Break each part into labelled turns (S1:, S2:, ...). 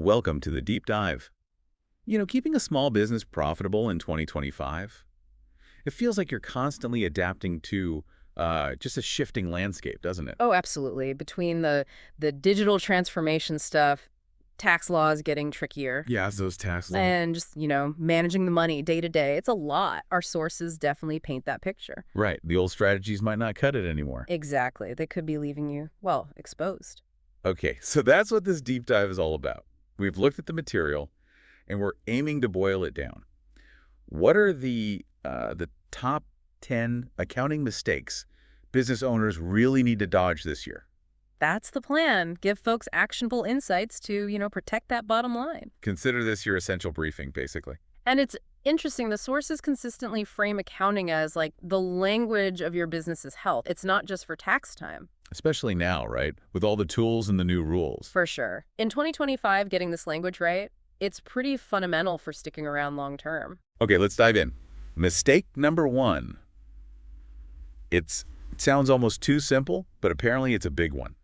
S1: Welcome to the deep dive. Keeping a small business profitable in 2025, it feels like you're constantly adapting to just a shifting landscape, doesn't it?
S2: Oh, absolutely. Between the digital transformation stuff, tax laws getting trickier,
S1: Yeah, those tax laws.
S2: and just, managing the money day to day, it's a lot. Our sources definitely paint that picture.
S1: Right, the old strategies might not cut it anymore.
S2: Exactly. They could be leaving you, well, exposed.
S1: Okay, so that's what this deep dive is all about. We've looked at the material, and we're aiming to boil it down. What are the top 10 accounting mistakes business owners really need to dodge this year?
S2: That's the plan. Give folks actionable insights to, protect that bottom line.
S1: Consider this your essential briefing, basically.
S2: And it's interesting, the sources consistently frame accounting as like the language of your business's health. It's not just for tax time.
S1: Especially now, right? With all the tools and the new rules.
S2: For sure. In 2025, getting this language right, it's pretty fundamental for sticking around long term.
S1: Okay, let's dive in. Mistake number one. It sounds almost too simple, but apparently it's a big one.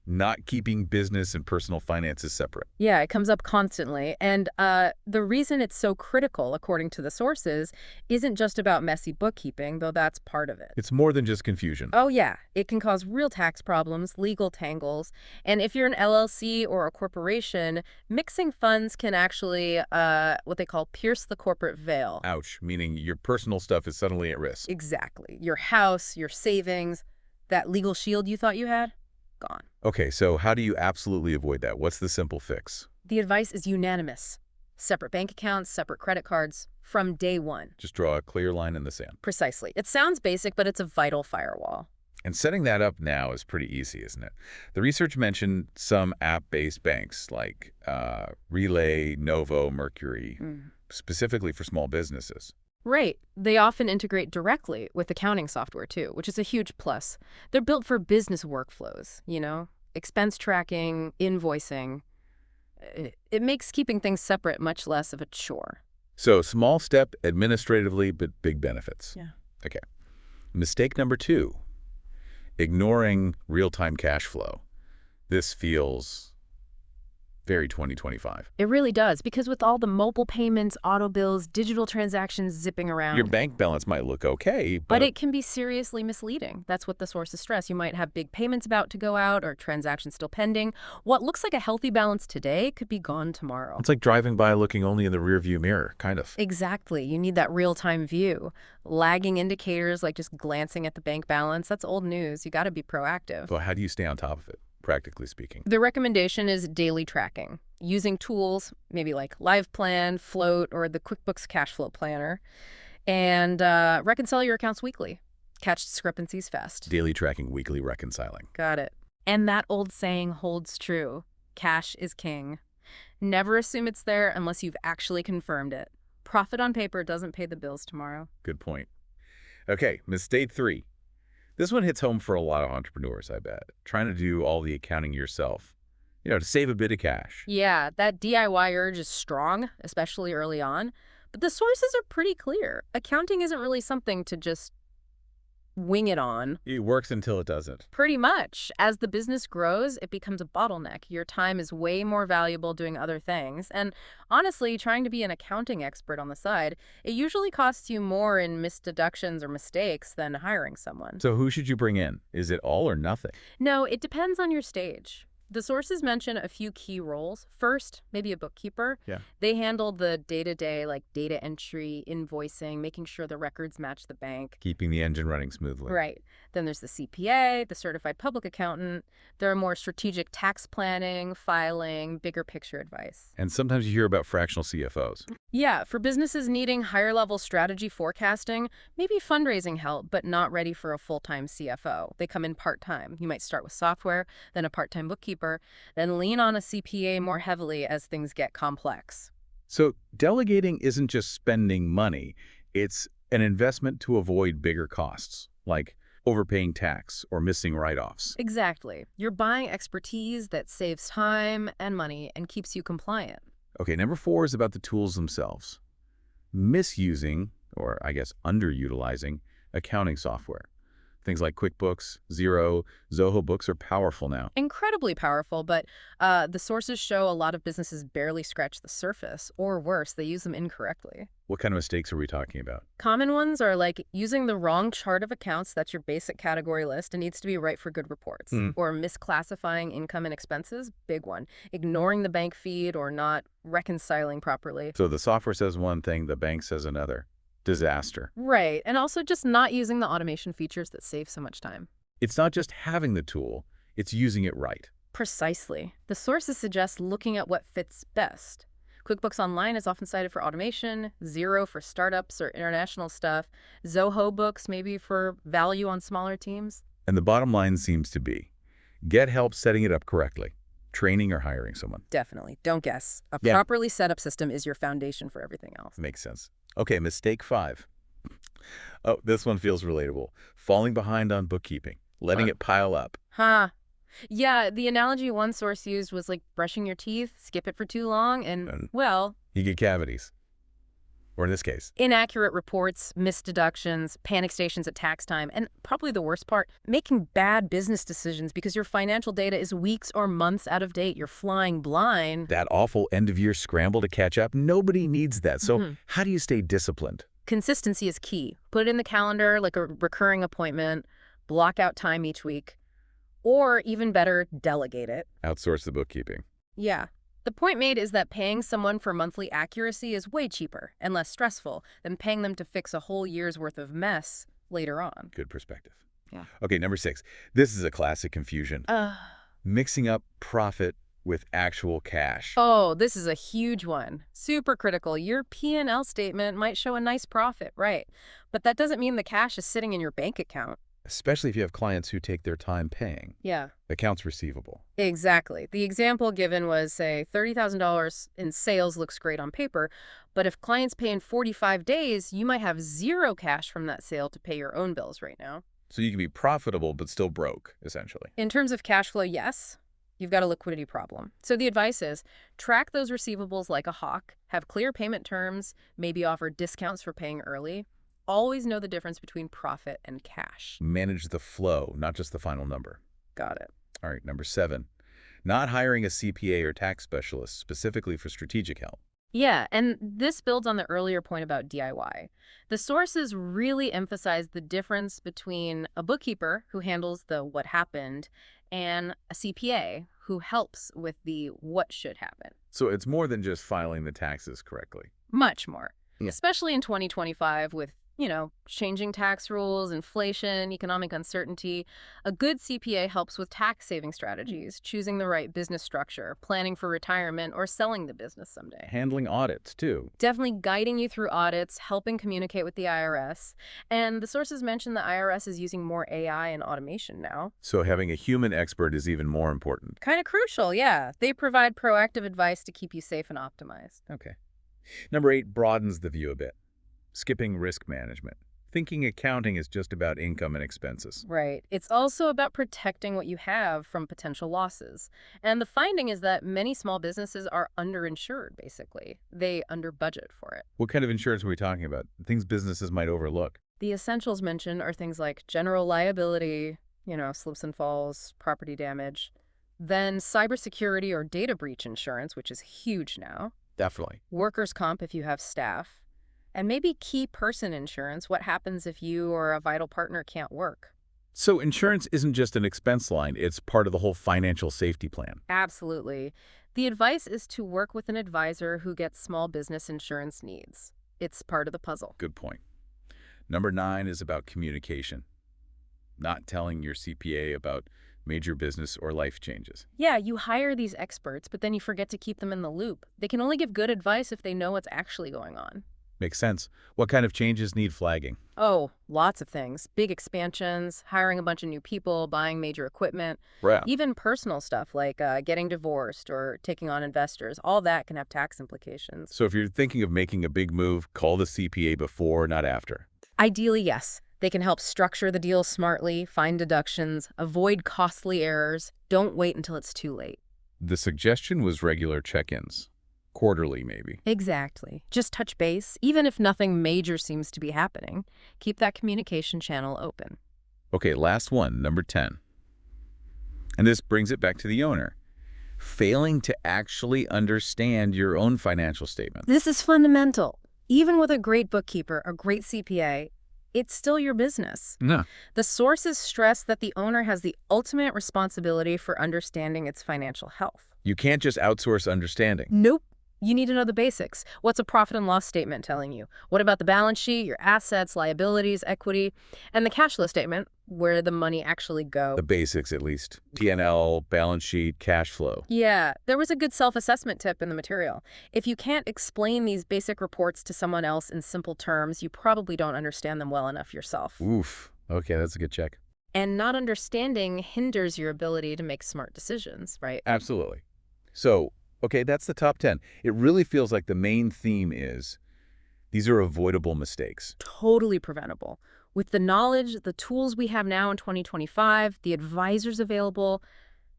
S1: Not keeping business and personal finances separate.
S2: Yeah, it comes up constantly. And the reason it's so critical, according to the sources, isn't just about messy bookkeeping, though that's part of it.
S1: It's more than just confusion.
S2: Oh, yeah. It can cause real tax problems, legal tangles. And if you're an LLC or a corporation, mixing funds can actually, what they call pierce the corporate veil.
S1: Ouch, meaning your personal stuff is suddenly at risk.
S2: Exactly. Your house, your savings, that legal shield you thought you had, gone.
S1: Okay, so how do you absolutely avoid that? What's the simple fix?
S2: The advice is unanimous. Separate bank accounts, separate credit cards, from day one.
S1: Just draw a clear line in the sand.
S2: Precisely. It sounds basic, but it's a vital firewall.
S1: And setting that up now is pretty easy, isn't it? The research mentioned some app-based banks like Relay, Novo, Mercury, specifically for small businesses.
S2: Right. They often integrate directly with accounting software, too, which is a huge plus. They're built for business workflows, expense tracking, invoicing. It makes keeping things separate much less of a chore.
S1: So small step administratively, but big benefits.
S2: Yeah.
S1: Okay. Mistake number two, ignoring real-time cash flow. This feels very 2025.
S2: It really does, because with all the mobile payments, auto bills, digital transactions zipping around.
S1: Your bank balance might look okay,
S2: But it can be seriously misleading. That's what the sources stress. You might have big payments about to go out or transactions still pending. What looks like a healthy balance today could be gone tomorrow.
S1: it's like driving by looking only in the rearview mirror, kind of.
S2: Exactly. You need that real-time view. Lagging indicators like just glancing at the bank balance, that's old news. You got to be proactive.
S1: So how do you stay on top of it, practically speaking?
S2: The recommendation is daily tracking, using tools maybe like LivePlan, Float, or the QuickBooks Cash Flow Planner, and reconcile your accounts weekly. Catch discrepancies fast.
S1: Daily tracking, weekly reconciling.
S2: Got it. And that old saying holds true. Cash is king. Never assume it's there unless you've actually confirmed it. Profit on paper doesn't pay the bills tomorrow.
S1: Good point. Okay, mistake three. This one hits home for a lot of entrepreneurs, I bet. Trying to do all the accounting yourself, to save a bit of cash.
S2: Yeah, that DIY urge is strong, especially early on. But the sources are pretty clear. Accounting isn't really something to just wing it on.
S1: It works until it doesn't.
S2: Pretty much. As the business grows, it becomes a bottleneck. Your time is way more valuable doing other things. And honestly, trying to be an accounting expert on the side, it usually costs you more in missed deductions or mistakes than hiring someone.
S1: So who should you bring in? Is it all or nothing?
S2: No, it depends on your stage. The sources mention a few key roles. First, maybe a bookkeeper.
S1: Yeah.
S2: They handle the day-to-day, like data entry, invoicing, making sure the records match the bank.
S1: Keeping the engine running smoothly.
S2: Right. Then there's the CPA, the certified public accountant. There are more strategic tax planning, filing, bigger picture advice.
S1: And sometimes you hear about fractional CFOs.
S2: Yeah, for businesses needing higher-level strategy forecasting, maybe fundraising help, but not ready for a full-time CFO. They come in part-time. You might start with software, then a part-time bookkeeper, then lean on a CPA more heavily as things get complex.
S1: So delegating isn't just spending money. It's an investment to avoid bigger costs, like overpaying tax or missing write-offs.
S2: Exactly. You're buying expertise that saves time and money and keeps you compliant.
S1: Okay, number four is about the tools themselves. Misusing, or I guess underutilizing, accounting software. Things like QuickBooks, Xero, Zoho Books are powerful now.
S2: Incredibly powerful, but the sources show a lot of businesses barely scratch the surface, or worse, they use them incorrectly.
S1: What kind of mistakes are we talking about?
S2: Common ones are like using the wrong chart of accounts, that's your basic category list, and needs to be right for good reports.
S1: Hmm.
S2: Or misclassifying income and expenses, big one. Ignoring the bank feed or not reconciling properly.
S1: So the software says one thing, the bank says another. Disaster.
S2: Right, and also just not using the automation features that save so much time.
S1: It's not just having the tool, it's using it right.
S2: Precisely. The sources suggest looking at what fits best. QuickBooks Online is often cited for automation, Xero for startups or international stuff, Zoho Books maybe for value on smaller teams.
S1: And the bottom line seems to be, get help setting it up correctly, training or hiring someone.
S2: Definitely. Don't guess. A
S1: Yeah.
S2: properly set up system is your foundation for everything else.
S1: Makes sense. Okay, mistake 5. Oh, this one feels relatable. Falling behind on bookkeeping, letting it pile up.
S2: Huh. Yeah, the analogy one source used was like brushing your teeth, skip it for too long, and, well,
S1: You get cavities. Or in this case,
S2: inaccurate reports, missed deductions, panic stations at tax time, and probably the worst part, making bad business decisions because your financial data is weeks or months out of date. You're flying blind.
S1: that awful end-of-year scramble to catch up, nobody needs that. So how do you stay disciplined?
S2: Consistency is key. Put it in the calendar like a recurring appointment, block out time each week, or even better, delegate it.
S1: Outsource the bookkeeping.
S2: Yeah. The point made is that paying someone for monthly accuracy is way cheaper and less stressful than paying them to fix a whole year's worth of mess later on.
S1: Good perspective.
S2: Yeah.
S1: Okay, number 6. This is a classic confusion. Mixing up profit with actual cash.
S2: Oh, this is a huge one. Super critical. Your P&L statement might show a nice profit, right? But that doesn't mean the cash is sitting in your bank account.
S1: Especially if you have clients who take their time paying.
S2: Yeah.
S1: Accounts receivable.
S2: Exactly. The example given was, say, $30,000 in sales looks great on paper, but if clients pay in 45 days, you might have zero cash from that sale to pay your own bills right now.
S1: So you can be profitable but still broke, essentially.
S2: In terms of cash flow, yes, you've got a liquidity problem. So the advice is track those receivables like a hawk, have clear payment terms, maybe offer discounts for paying early. Always know the difference between profit and cash.
S1: Manage the flow, not just the final number.
S2: Got it.
S1: All right, number 7. Not hiring a CPA or tax specialist specifically for strategic help.
S2: Yeah, and this builds on the earlier point about DIY. The sources really emphasize the difference between a bookkeeper who handles the what happened and a CPA who helps with the what should happen.
S1: So it's more than just filing the taxes correctly.
S2: Much more.
S1: Yeah.
S2: Especially in 2025 with, changing tax rules, inflation, economic uncertainty. A good CPA helps with tax-saving strategies, choosing the right business structure, planning for retirement, or selling the business someday.
S1: Handling audits, too.
S2: Definitely guiding you through audits, helping communicate with the IRS. And the sources mention the IRS is using more AI and automation now.
S1: So having a human expert is even more important.
S2: Kind of crucial, yeah. They provide proactive advice to keep you safe and optimized.
S1: Okay. Number 8 broadens the view a bit. Skipping risk management. Thinking accounting is just about income and expenses.
S2: Right. It's also about protecting what you have from potential losses. And the finding is that many small businesses are underinsured, basically. They under budget for it.
S1: What kind of insurance are we talking about? Things businesses might overlook.
S2: The essentials mentioned are things like general liability, slips and falls, property damage. Then cybersecurity or data breach insurance, which is huge now.
S1: Definitely.
S2: Workers' comp if you have staff. And maybe key person insurance, what happens if you or a vital partner can't work?
S1: So insurance isn't just an expense line, it's part of the whole financial safety plan.
S2: Absolutely. The advice is to work with an advisor who gets small business insurance needs. It's part of the puzzle.
S1: Good point. Number 9 is about communication. Not telling your CPA about major business or life changes.
S2: Yeah, you hire these experts, but then you forget to keep them in the loop. They can only give good advice if they know what's actually going on.
S1: Makes sense. What kind of changes need flagging?
S2: Oh, lots of things. Big expansions, hiring a bunch of new people, buying major equipment,
S1: Right.
S2: even personal stuff like getting divorced or taking on investors. All that can have tax implications.
S1: So if you're thinking of making a big move, call the CPA before, not after.
S2: Ideally, yes. They can help structure the deal smartly, find deductions, avoid costly errors. Don't wait until it's too late.
S1: The suggestion was regular check-ins. Quarterly, maybe.
S2: Exactly. Just touch base, even if nothing major seems to be happening. Keep that communication channel open.
S1: Okay, last one, number 10. And this brings it back to the owner. Failing to actually understand your own financial statement.
S2: This is fundamental. Even with a great bookkeeper, a great CPA, it's still your business.
S1: No.
S2: The sources stress that the owner has the ultimate responsibility for understanding its financial health.
S1: You can't just outsource understanding.
S2: Nope. You need to know the basics. What's a profit and loss statement telling you? What about the balance sheet, your assets, liabilities, equity, and the cash flow statement, where the money actually go?
S1: The basics, at least. P&L, balance sheet, cash flow.
S2: Yeah, there was a good self-assessment tip in the material. If you can't explain these basic reports to someone else in simple terms, you probably don't understand them well enough yourself.
S1: Oof. Okay, that's a good check.
S2: And not understanding hinders your ability to make smart decisions, right?
S1: Absolutely. So, okay, that's the top 10. It really feels like the main theme is these are avoidable mistakes.
S2: Totally preventable. With the knowledge, the tools we have now in 2025, the advisors available,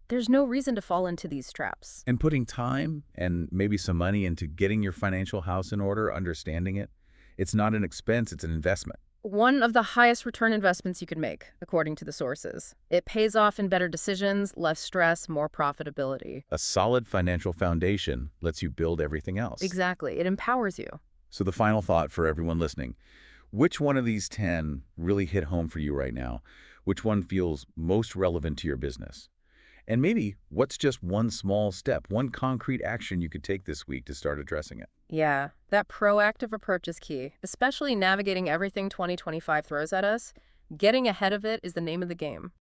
S2: there's no reason to fall into these traps.
S1: And putting time and maybe some money into getting your financial house in order, understanding it, it's not an expense, it's an investment.
S2: One of the highest return investments you can make, according to the sources. It pays off in better decisions, less stress, more profitability.
S1: A solid financial foundation lets you build everything else.
S2: Exactly. It empowers you.
S1: So the final thought for everyone listening, which one of these 10 really hit home for you right now? Which one feels most relevant to your business? And maybe what's just one small step, one concrete action you could take this week to start addressing it?
S2: Yeah, that proactive approach is key, especially navigating everything 2025 throws at us. Getting ahead of it is the name of the game.